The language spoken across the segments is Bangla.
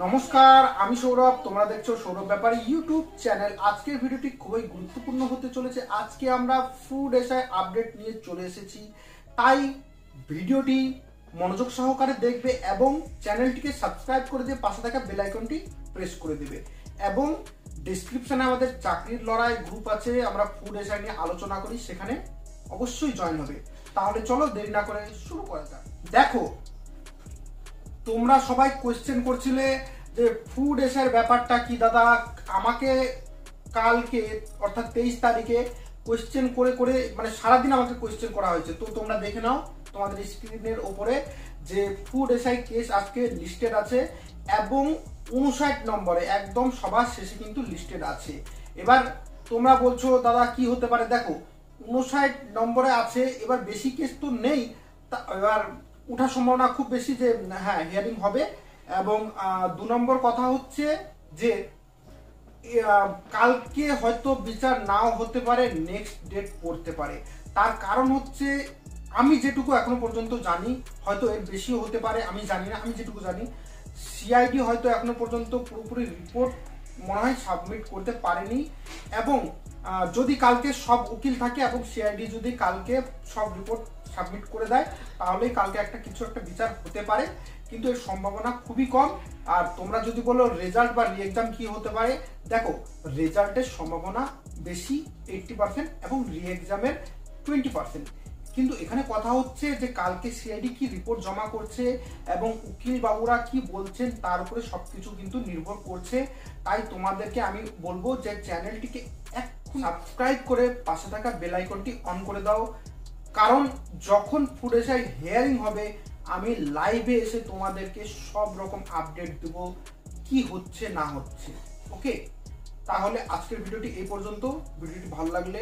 নমস্কার, আমি সৌরভ। তোমরা দেখছো সৌরভ ব্যাপারী ইউটিউব চ্যানেল। আজকের ভিডিওটি খুবই গুরুত্বপূর্ণ হতে চলেছে। আজকে আমরা ফুড এসআই আপডেট নিয়ে চলে এসেছি, তাই ভিডিওটি মনোযোগ সহকারে দেখবে এবং চ্যানেলটিকে সাবস্ক্রাইব করে দিয়ে পাশে থাকা বেল আইকনটি প্রেস করে দেবে। এবং ডেসক্রিপশনে আমাদের চাকরির লড়াই গ্রুপ আছে, আমরা ফুড এসআই নিয়ে আলোচনা করি, সেখানে অবশ্যই জয়েন হবে। তাহলে চলো দেরি না করে শুরু করা যাক। দেখো, তোমরা সবাই কোয়েশ্চেন করছিলে যে ফুড এসআইয়ের ব্যাপারটা কি দাদা। আমাকে কালকে অর্থাৎ 23 তারিখে কোয়েশ্চেন করে করে মানে সারাদিন আমাকে কোয়েশ্চেন করা হয়েছে। তো তোমরা দেখে নাও তোমাদের স্ক্রিনের ওপরে যে ফুড এসআই কেস আজকে লিস্টেড আছে এবং 59 নম্বরে একদম সবার শেষে কিন্তু লিস্টেড আছে। এবার তোমরা বলছো দাদা কি হতে পারে। দেখো, 59 নম্বরে আছে, এবার বেশি কেস তো নেই, এবার উঠার সম্ভাবনা খুব বেশি যে হ্যাঁ হিয়ারিং হবে। এবং 2 নম্বর কথা হচ্ছে যে কালকে হয়তো বিচার নাও হতে পারে, নেক্সট ডেট পড়তে পারে। তার কারণ হচ্ছে আমি যেটুকু এখনো পর্যন্ত জানি, হয়তো এর বেশিও হতে পারে, আমি জানি না। আমি যেটুকু জানি, সিআইডি হয়তো এখনো পর্যন্ত পুরোপুরি রিপোর্ট মনে হয় সাবমিট করতে পারেনি। এবং যদি কালকে সব উকিল থাকে এবং সিআইডি যদি কালকে সব রিপোর্ট সাবমিট করে দেয়, তাহলেই কালকে কিছু একটা বিচার হতে পারে, কিন্তু এর সম্ভাবনা খুবই কম। আর তোমরা যদি বলো রেজাল্ট বা রি এক্সাম কি হতে পারে, দেখো রেজাল্টের সম্ভাবনা বেশি 80% এবং রি এক্সামের 20%। কিন্তু এখানে কথা হচ্ছে যে কালকে সিআইডি কি রিপোর্ট জমা করছে এবং উকিল বাবুরা কি বলছেন তার উপরে সবকিছু কিন্তু নির্ভর করছে। তাই তোমাদেরকে আমি বলবো যে চ্যানেলটিকে এখন সাবস্ক্রাইব করে পাশে থাকা বেল আইকনটি অন করে দাও, কারণ যখন ফুড এসআই হিয়ারিং হবে আমি লাইভে এসে তোমাদেরকে সব রকম আপডেট দেব কি হচ্ছে না হচ্ছে। ওকে, তাহলে আজকের ভিডিওটি এই পর্যন্ত। ভিডিওটি ভালো লাগলে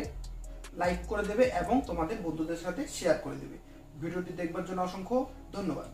লাইক করে দেবে এবং তোমাদের বন্ধুদের সাথে শেয়ার করে দেবে। ভিডিওটি দেখবার জন্য অসংখ্য ধন্যবাদ।